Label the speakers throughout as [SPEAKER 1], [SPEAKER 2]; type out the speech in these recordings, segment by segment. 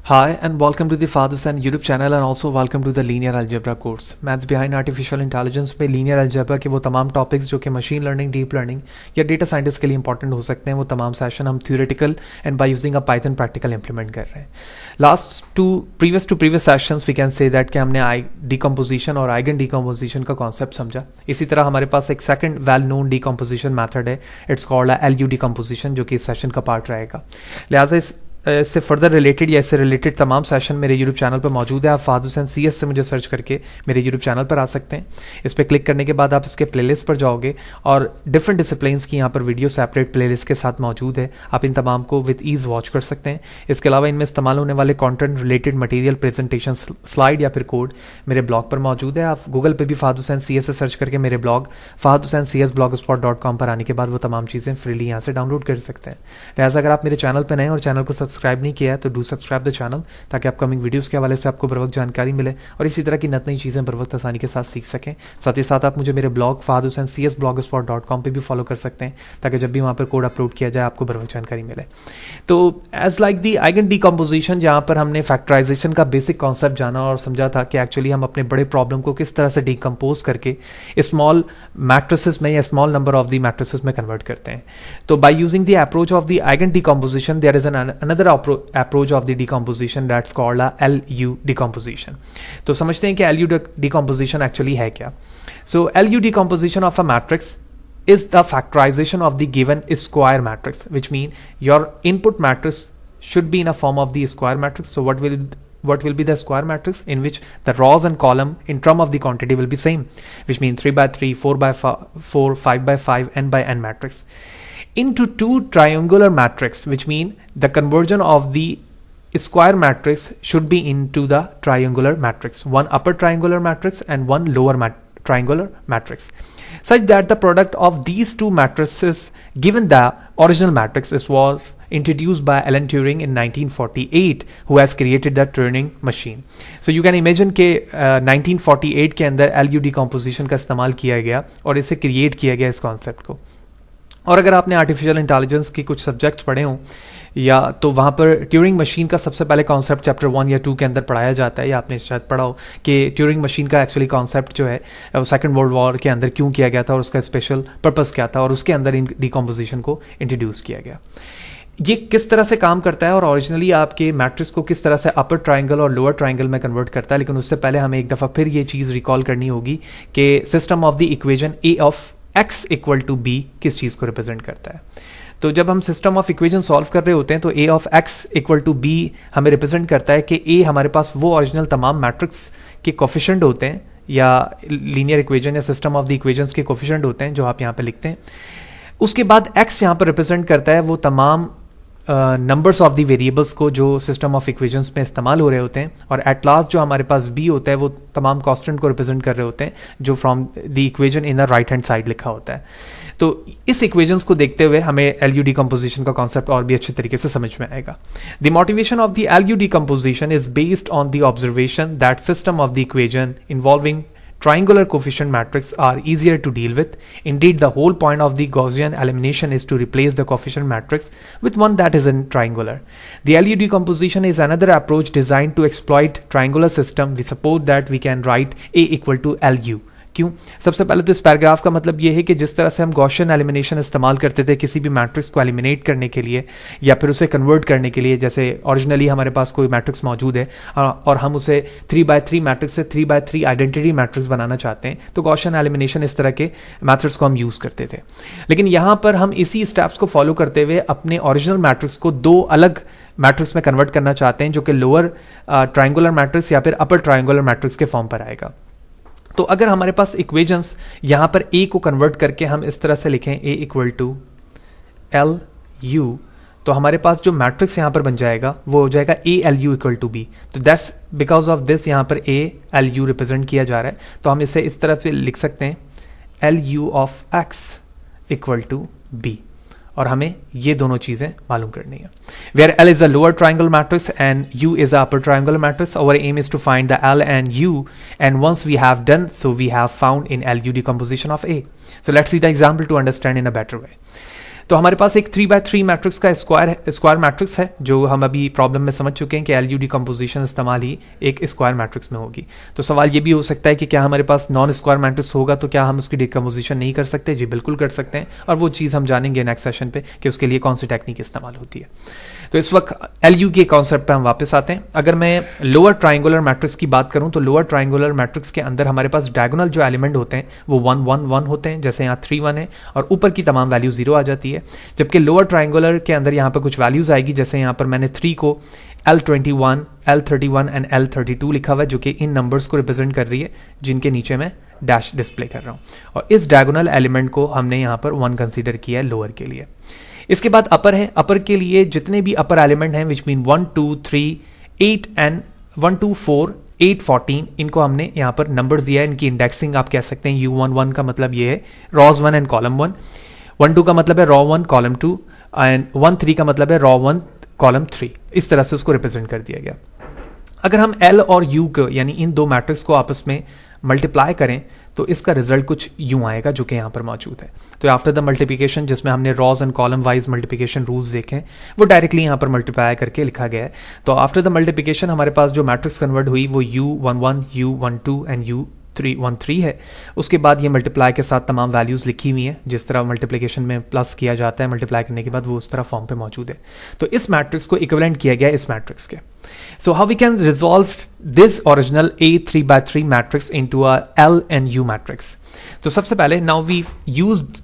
[SPEAKER 1] Hi and welcome to the Father Son YouTube channel and also welcome to the Linear Algebra course. Maths Behind Artificial Intelligence में Linear Algebra के वो तमाम topics जो कि machine learning, deep learning या data scientist के लिए important हो सकते हैं, वो तमाम सेशन हम theoretical and by using a Python practical implement कर रहे हैं. Previous to previous sessions we can say that कि हमने डिकम्पोजिशन और आइगन डिकम्पोजिशन का कॉन्सेप्ट समझा. इसी तरह हमारे पास एक second well known decomposition method है, इट्स कॉल्ड LU डिकम्पोजिशन, जो कि इस सेशन का पार्ट रहेगा. लिहाजा इससे फर्दर रिलेटेड या इससे रिलेटेड तमाम सेशन मेरे यूट्यूब चैनल पर मौजूद है. आप फादर हुसैन CS से मुझे सर्च करके मेरे यूट्यूब चैनल पर आ सकते हैं. इस पर क्लिक करने के बाद आप इसके प्लेलिस्ट पर जाओगे और डिफरेंट डिसिप्लिन्स की यहाँ पर वीडियो सेपरेट प्लेलिस्ट के साथ मौजूद है. आप इन तमाम को विद ईज वॉच कर सकते हैं. इसके अलावा इनमें इस्तेमाल होने वाले content related material, presentation, slide या फिर कोड मेरे ब्लॉग पर मौजूद है. आप गूगल पर भी फादर हुसैन CS से सर्च करके मेरे ब्लॉग fahadhusaincs.blogspot.com पर आने के बाद वो तमाम चीज़ें फ्रीली यहाँ से डाउनलोड कर सकते हैं. लिहाजा अगर आप मेरे चैनल पर नए और चैनल को सब्सक्राइब नहीं किया है तो डू सब्सक्राइब द चैनल, ताकि अपकमिंग वीडियोस के हवाले से आपको बर वक्त जानकारी मिले और इसी तरह की नई चीज़ें बर वक्त आसानी के साथ सीख सकें. साथ ही साथ आप मुझे मेरे ब्लॉग fahadhusaincs.blogspot.com पे भी फॉलो कर सकते हैं, ताकि जब भी वहाँ पर कोड अपलोड किया जाए आपको बर वक्त जानकारी मिले. तो as like the eigen decomposition, जहाँ पर हमने फैक्टराइजेशन का बेसिक कॉन्सेप्ट जाना और समझा था कि एक्चुअली हम अपने बड़े प्रॉब्लम को किस तरह से डिकम्पोज करके स्मॉल मैट्रिसेस में या small number of the matrices में कन्वर्ट करते हैं. तो by using the approach of the eigen decomposition there is another approach of the decomposition that's called LU decomposition. तो समझते हैं कि LU डिकम्पोजिशन एक्चुअली है क्या. So LU decomposition of a matrix is the factorization of the given square matrix, which mean your input matrix should be in a form of the square matrix. So what will be the square matrix in which the rows and column in term of the quantity will be same, which means 3 by 3, 4 by 4, 5 by 5, n by n matrix into two triangular matrix, which mean the conversion of the square matrix should be into the triangular matrix, one upper triangular matrix and one lower triangular matrix, such that the product of these two matrices given the original matrix was introduced by Alan Turing in 1948, who has created the Turing machine. So you can imagine कि 1948 के अंदर LU decomposition का इस्तेमाल किया गया और इसे create किया गया इस कॉन्सेप्ट को. और अगर आपने आर्टिफिशियल इंटेलिजेंस के कुछ सब्जेक्ट्स पढ़े हों या तो वहाँ पर ट्यूरिंग मशीन का सबसे पहले कॉन्सेप्ट चैप्टर 1 या 2 के अंदर पढ़ाया जाता है, या आपने शायद पढ़ा हो कि ट्यूरिंग मशीन का एक्चुअली कॉन्सेप्ट जो है वो सेकंड वर्ल्ड वॉर के अंदर क्यों किया गया था और उसका स्पेशल पर्पस क्या था, और उसके अंदर इन डिकम्पोजिशन को इंट्रोड्यूस किया गया. ये किस तरह से काम करता है और ओरिजिनली आपके मैट्रिक्स को किस तरह से अपर ट्राइंगल और लोअर ट्राइंगल में कन्वर्ट करता है. लेकिन उससे पहले हमें एक दफ़ा फिर ये चीज़ रिकॉल करनी होगी कि system of the equation A of x equal to B किस चीज़ को रिप्रेजेंट करता है. तो जब हम सिस्टम ऑफ इक्वेजन सॉल्व कर रहे होते हैं तो A of x equal to B हमें रिप्रेजेंट करता है कि A हमारे पास वो ओरिजिनल तमाम मैट्रिक्स के कोफिशिएंट होते हैं या लीनियर इक्वेजन या सिस्टम ऑफ द इक्वेजंस के कोफिशिएंट होते हैं जो आप यहाँ पे लिखते हैं. उसके बाद x यहाँ पर रिप्रेजेंट करता है वो तमाम नंबर्स ऑफ द वेरिएबल्स को जो सिस्टम ऑफ इक्वेशंस में इस्तेमाल हो रहे होते हैं, और एट लास्ट जो हमारे पास B होता है वो तमाम कांस्टेंट को रिप्रेजेंट कर रहे होते हैं जो from the equation in the right hand side लिखा होता है. तो इस इक्वेशंस को देखते हुए हमें LU डिकम्पोजिशन का कॉन्सेप्ट और भी अच्छे तरीके से समझ में आएगा. The motivation of the LU decomposition is based on the observation that system of the equation involving triangular coefficient matrix are easier to deal with. Indeed, the whole point of the Gaussian elimination is to replace the coefficient matrix with one that is in triangular. The LU decomposition is another approach designed to exploit triangular system. We suppose that we can write A equal to LU. क्यों? सबसे पहले तो इस paragraph का मतलब ये है कि जिस तरह से हम गॉसियन एलिमिनेशन इस्तेमाल करते थे किसी भी मैट्रिक्स को एलिमिनेट करने के लिए या फिर उसे कन्वर्ट करने के लिए, जैसे ओरिजिनली हमारे पास कोई मैट्रिक्स मौजूद है और हम उसे 3 by 3 मैट्रिक्स से 3 by 3 आइडेंटिटी मैट्रिक्स बनाना चाहते हैं, तो गॉसियन एलिमिनेशन इस तरह के मैथड्स को हम यूज़ करते थे. लेकिन यहाँ पर हम इसी स्टेप्स को फॉलो करते हुए अपने ओरिजिनल मैट्रिक्स को दो अलग मैट्रिक्स में कन्वर्ट करना चाहते हैं जो कि लोअर ट्राइंगुलर मैट्रिक्स या फिर अपर ट्राइंगुलर मैट्रिक्स के फॉर्म पर आएगा. तो अगर हमारे पास इक्वेशंस यहाँ पर A को कन्वर्ट करके हम इस तरह से लिखें A इक्वल टू LU, तो हमारे पास जो मैट्रिक्स यहाँ पर बन जाएगा वो हो जाएगा ALU इक्वल टू B. तो दैट्स बिकॉज ऑफ दिस यहाँ पर ALU रिप्रेजेंट किया जा रहा है, तो हम इसे इस तरह से लिख सकते हैं LU of X equal to B, और हमें ये दोनों चीजें मालूम करनी है. Where L is a lower triangle matrix and U is a upper triangle matrix, our aim is to find the L and U, and once we have done so, we have found in LU decomposition of A. So let's see the example to understand in a better way. तो हमारे पास एक 3x3 matrix का square matrix है, जो हम अभी problem में समझ चुके हैं कि एल यू डिकम्पोजिशन इस्तेमाल ही एक स्क्वायर मैट्रिक्स में होगी। तो सवाल ये भी हो सकता है कि क्या हमारे पास नॉन स्क्वायर मैट्रिक्स होगा तो क्या हम उसकी डिकम्पोजिशन नहीं कर सकते? जी बिल्कुल कर सकते हैं, और वो चीज़ हम जानेंगे नेक्स्ट सेशन पे कि उसके लिए कौन सी टेक्निक इस्तेमाल होती है। तो इस वक्त एल यू के कॉन्सेप्ट पे हम वापस आते हैं। अगर मैं लोअर ट्राइंगुलर मैट्रिक्स की बात करूं तो लोअर ट्राइंगुलर मैट्रिक्स के अंदर हमारे पास डायगोनल जो एलिमेंट होते हैं वो 1 1 1 होते हैं, जैसे यहाँ 3 1 है, और ऊपर की तमाम वैल्यू 0 आ जाती है। जबकि लोअर ट्राइंगुलर के अंदर यहाँ पर कुछ वैल्यूज आएगी, जैसे यहाँ पर मैंने 3 को L21, L31 एंड L32 लिखा हुआ है, जो कि इन नंबर्स को रिप्रेजेंट कर रही है जिनके नीचे मैं डैश डिस्प्ले कर रहा हूँ, और इस डायगोनल एलिमेंट को हमने यहाँ पर 1 कंसीडर किया है लोअर के लिए। इसके बाद अपर है। अपर के लिए जितने भी अपर एलिमेंट हैं, विच मीन 1 2 3 8 एंड 1 2 4 8 14, इनको हमने यहाँ पर नंबर्स दिया है। इनकी इंडेक्सिंग आप कह सकते हैं U11 का मतलब ये है रॉज 1 एंड कॉलम 1, 1 2 का मतलब है रॉ 1 कॉलम 2, एंड 1 3 का मतलब है रॉ 1 कॉलम 3। इस तरह से उसको रिप्रेजेंट कर दिया गया। अगर हम L और U को यानी इन दो मैट्रिक्स को आपस में मल्टीप्लाई करें तो इसका रिजल्ट कुछ यूं आएगा, जो कि यहाँ पर मौजूद है। तो आफ्टर द मल्टीप्लिकेशन, जिसमें हमने rows and column wise multiplication rules देखे हैं, वो डायरेक्टली यहाँ पर मल्टीप्लाई करके लिखा गया है। तो आफ्टर द मल्टीप्लिकेशन हमारे पास जो मैट्रिक्स कन्वर्ट हुई वो U11, U12 एंड U13 है। उसके बाद ये मल्टीप्लाई के साथ तमाम वैल्यूज लिखी हुई हैं, जिस तरह मल्टीप्लिकेशन में प्लस किया जाता है मल्टीप्लाई करने के बाद, वो उस तरह फॉर्म पे मौजूद है। तो इस मैट्रिक्स को इक्विवेलेंट किया गया इस मैट्रिक्स के। So how we can resolve this original A3x3 matrix into a L and U matrix. तो सबसे पहले now we used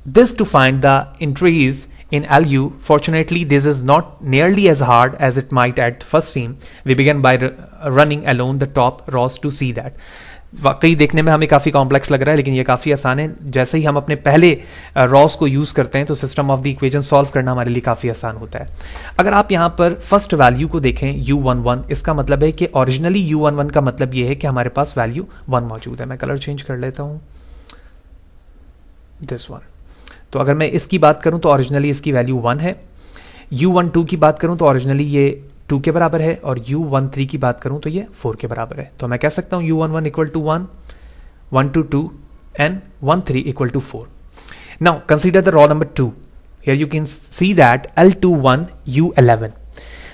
[SPEAKER 1] this to find the entries in LU. Fortunately, this is not nearly as hard as it might at first seem. We began by running along the top rows to see that. वाकई देखने में हमें काफ़ी complex लग रहा है, लेकिन ये काफ़ी आसान है। जैसे ही हम अपने पहले रॉस को यूज़ करते हैं तो system of the equation solve करना हमारे लिए काफ़ी आसान होता है। अगर आप यहाँ पर फर्स्ट वैल्यू को देखें U11, इसका मतलब है कि ओरिजिनली U11 का मतलब ये है कि हमारे पास वैल्यू 1 मौजूद है। मैं कलर चेंज कर लेता हूँ, दिस वन। तो अगर मैं इसकी बात करूं तो ओरिजिनली इसकी वैल्यू 1 है। U12 की बात करूं तो ओरिजिनली ये 2 के बराबर है, और U13 की बात करूं तो ये 4 के बराबर है। तो मैं कह सकता हूं U11 equal to 1, 1 2 and 13 equal to 4। Now consider the row number 2। Here you can see that L21 U11।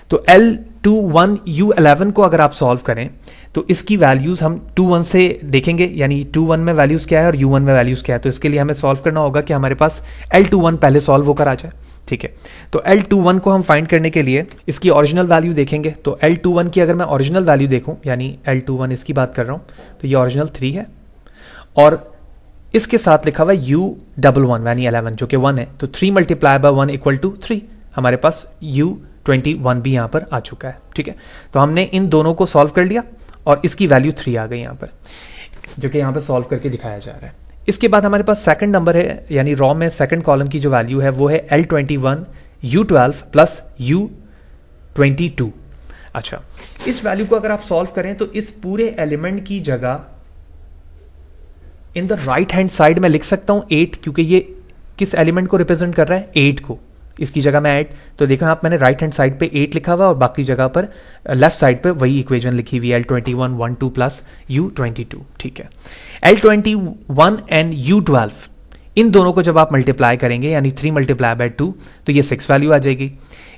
[SPEAKER 1] तो L21 U11 को अगर आप सॉल्व करें तो इसकी वैल्यूज हम 2 1 से देखेंगे, यानी 2 1 में वैल्यूज क्या है और U1 में वैल्यूज क्या है। तो इसके लिए हमें सॉल्व करना होगा कि हमारे पास L21 पहले सॉल्व होकर आ जाए, ठीक है। तो L21 को हम फाइंड करने के लिए इसकी ओरिजिनल वैल्यू देखेंगे। तो L21 की अगर मैं ओरिजिनल वैल्यू देखूं, यानी L21 इसकी बात कर रहा हूं, तो ये ओरिजिनल 3 है, और इसके साथ लिखा हुआ U11 यानी 11 जो कि 1 है। तो 3 मल्टीप्लाई बाय 1 इक्वल टू 3, हमारे पास U21 भी यहाँ पर आ चुका है, ठीक है। तो हमने इन दोनों को सॉल्व कर लिया और इसकी वैल्यू 3 आ गई यहाँ पर, जो कि यहाँ पर सॉल्व करके दिखाया जा रहा है। इसके बाद हमारे पास सेकंड नंबर है, यानी रॉ में सेकंड कॉलम की जो वैल्यू है वो है L21 U12 प्लस U22। अच्छा, इस वैल्यू को अगर आप सॉल्व करें तो इस पूरे एलिमेंट की जगह in the right hand side में लिख सकता हूं 8, क्योंकि ये किस एलिमेंट को रिप्रेजेंट कर रहा है, 8 को। इसकी जगह मैं 8, तो देखा आप मैंने राइट हैंड साइड पे 8 लिखा हुआ और बाकी जगह पर लेफ्ट साइड पे वही इक्वेशन लिखी हुई है L21 1 2 प्लस U22, ठीक है। L21 एंड U12 इन दोनों को जब आप मल्टीप्लाई करेंगे, यानी 3 मल्टीप्लाई बाय 2, तो ये 6 वैल्यू आ जाएगी।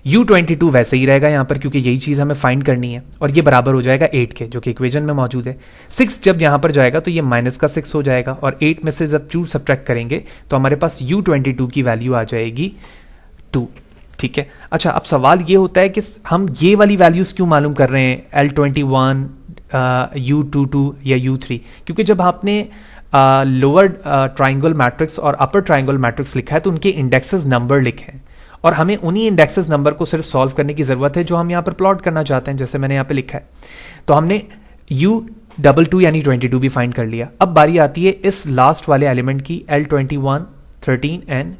[SPEAKER 1] U22 वैसे ही रहेगा यहाँ पर, क्योंकि यही चीज़ हमें फाइंड करनी है, और ये बराबर हो जाएगा 8 के, जो कि इक्वेशन में मौजूद है। 6 जब यहाँ पर जाएगा तो ये माइनस का 6 हो जाएगा, और 8 में से जब 2 सब्ट्रैक्ट करेंगे तो हमारे पास U22 की वैल्यू आ जाएगी 2, ठीक है। अच्छा, अब सवाल ये होता है कि हम ये वाली वैल्यूज क्यों मालूम कर रहे हैं, L21 U22 या U3, क्योंकि जब आपने लोअर ट्राइंगल मैट्रिक्स और अपर ट्राइंगल मैट्रिक्स लिखा है तो उनके इंडेक्सेस नंबर लिखे हैं, और हमें उन्हीं इंडेक्सेस नंबर को सिर्फ सॉल्व करने की जरूरत है जो हम यहाँ पर प्लॉट करना चाहते हैं, जैसे मैंने यहाँ पे लिखा है। तो हमने U22 यानी 22 भी फाइंड कर लिया। अब बारी आती है इस लास्ट वाले एलिमेंट की, L21 13 एंड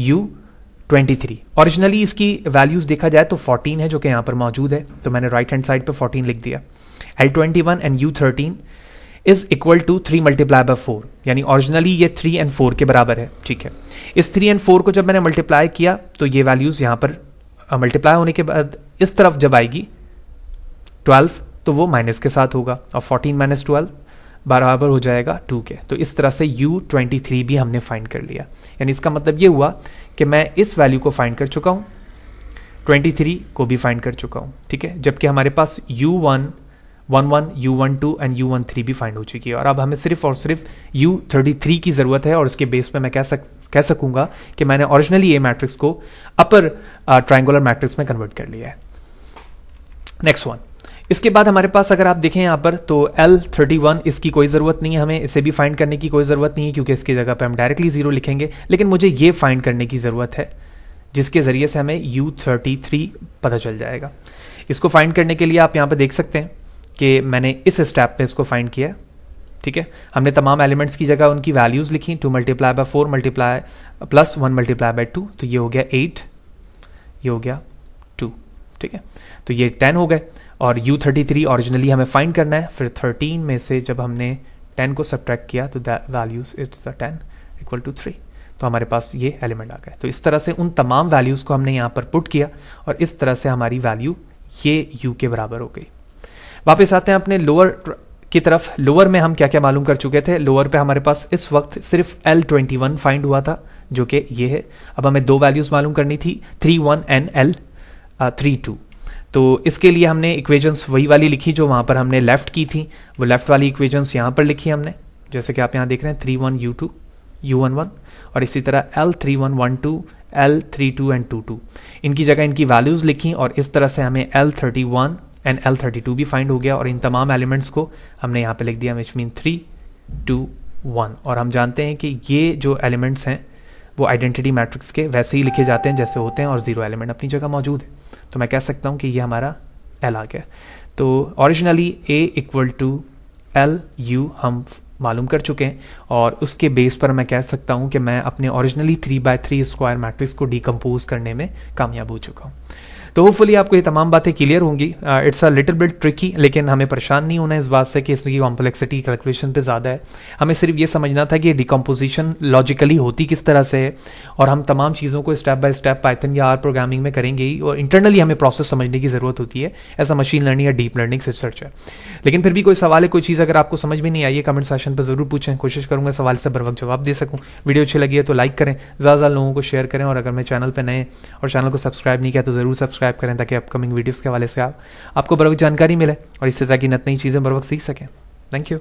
[SPEAKER 1] U23। ओरिजिनली इसकी वैल्यूज देखा जाए तो 14 है, जो कि यहाँ पर मौजूद है, तो मैंने राइट हैंड साइड पे 14 लिख दिया। L21 and U13 is equal to 3 multiply by 4, यानी ओरिजिनली ये 3 एंड 4 के बराबर है, ठीक है। इस 3 एंड 4 को जब मैंने मल्टीप्लाई किया तो ये वैल्यूज यहाँ पर मल्टीप्लाई होने के बाद इस तरफ जब आएगी 12 तो वो माइनस के साथ होगा, और 14 माइनस 12 बराबर हो जाएगा 2 के। तो इस तरह से U23 भी हमने फाइंड कर लिया। यानी इसका मतलब ये हुआ कि मैं इस वैल्यू को फाइंड कर चुका हूँ, 23 को भी फाइंड कर चुका हूँ, ठीक है। जबकि हमारे पास U11, U12 एंड U13 भी फाइंड हो चुकी है। और अब हमें सिर्फ और सिर्फ U33 की ज़रूरत है, और उसके बेस पे मैं कह सकूंगा कि मैंने ओरिजिनली ए मैट्रिक्स को अपर ट्रायंगुलर मैट्रिक्स में कन्वर्ट कर लिया है। नेक्स्ट वन, इसके बाद हमारे पास अगर आप देखें यहाँ पर तो L31, इसकी कोई ज़रूरत नहीं है, हमें इसे भी फाइंड करने की कोई ज़रूरत नहीं है क्योंकि इसकी जगह पे हम डायरेक्टली 0 लिखेंगे। लेकिन मुझे ये फाइंड करने की ज़रूरत है जिसके ज़रिए से हमें U33 पता चल जाएगा। इसको फाइंड करने के लिए आप यहाँ पर देख सकते हैं कि मैंने इस स्टेप पे इसको फाइंड किया, ठीक है। हमने तमाम एलिमेंट्स की जगह उनकी वैल्यूज़ लिखी, 2 multiply by 4 multiply plus 1 multiply by 2, तो ये हो गया 8, ये हो गया 2, ठीक है। तो ये 10 हो गए। और U33 ओरिजिनली हमें फाइंड करना है। फिर 13 में से जब हमने 10 को सब्ट्रैक्ट किया तो वैल्यूज इट्स 10 इक्वल टू 3, तो हमारे पास ये एलिमेंट आ गए। तो इस तरह से उन तमाम वैल्यूज़ को हमने यहाँ पर पुट किया और इस तरह से हमारी वैल्यू ये U के बराबर हो गई। वापस आते हैं अपने लोअर की तरफ। लोअर में हम क्या क्या मालूम कर चुके थे। लोअर पे हमारे पास इस वक्त सिर्फ L21 फाइंड हुआ था जो कि ये है। अब हमें दो वैल्यूज़ मालूम करनी थी, 31 एंड L32। तो इसके लिए हमने इक्वेशंस वही वाली लिखी जो वहाँ पर हमने लेफ़्ट की थी, वो लेफ़्ट वाली इक्वेशंस यहाँ पर लिखी हमने, जैसे कि आप यहाँ देख रहे हैं 31 U2 U11 और इसी तरह L3112 L32 एंड 22, इनकी जगह इनकी वैल्यूज़ लिखी और इस तरह से हमें L31 एंड L32 भी फाइंड हो गया। और इन तमाम एलिमेंट्स को हमने यहाँ पे लिख दिया, विच मीन 3 2 1। और हम जानते हैं कि ये जो एलिमेंट्स हैं वो आइडेंटिटी मैट्रिक्स के वैसे ही लिखे जाते हैं जैसे होते हैं और 0 एलिमेंट अपनी जगह मौजूद है। तो मैं कह सकता हूँ कि ये हमारा L आ गया। तो originally A equal to LU हम मालूम कर चुके हैं और उसके बेस पर मैं कह सकता हूँ कि मैं अपने ओरिजिनली 3x3 स्क्वायर मैट्रिक्स को डिकम्पोज करने में कामयाब हो चुका हूँ। तो होपफुली आपको ये तमाम बातें क्लियर होंगी। It's a little bit tricky, लेकिन हमें परेशान नहीं होना इस बात से कि इसकी कॉम्प्लेक्सिटी कैलकुलेशन पे ज़्यादा है। हमें सिर्फ ये समझना था कि डिकम्पोजिशन लॉजिकली होती किस तरह से है और हम तमाम चीज़ों को स्टेप बाय स्टेप पाइथन या आर प्रोग्रामिंग में करेंगे ही, और इंटरनली हमें प्रोसेस समझने की ज़रूरत होती है, ऐसा मशीन लर्निंग या डीप लर्निंग रिसर्च है। लेकिन फिर भी कोई सवाल है, कोई चीज़ अगर आपको समझ में नहीं आई है कमेंट सेक्शन पर ज़रूर पूछें, कोशिश करूँगा सवाल से बर वक्त जवाब दे सकूँ। वीडियो अच्छी लगी है तो लाइक करें, ज़्यादा लोगों को शेयर करें, और अगर मैं चैनल पर नए और चैनल को सब्सक्राइब नहीं किया तो ज़रूर सब्सक्राइब करें ताकि अपकमिंग वीडियोस के हवाले से आपको बर वक्त जानकारी मिले और इसी तरह की नई चीज़ें बर वक्त सीख सकें। Thank you.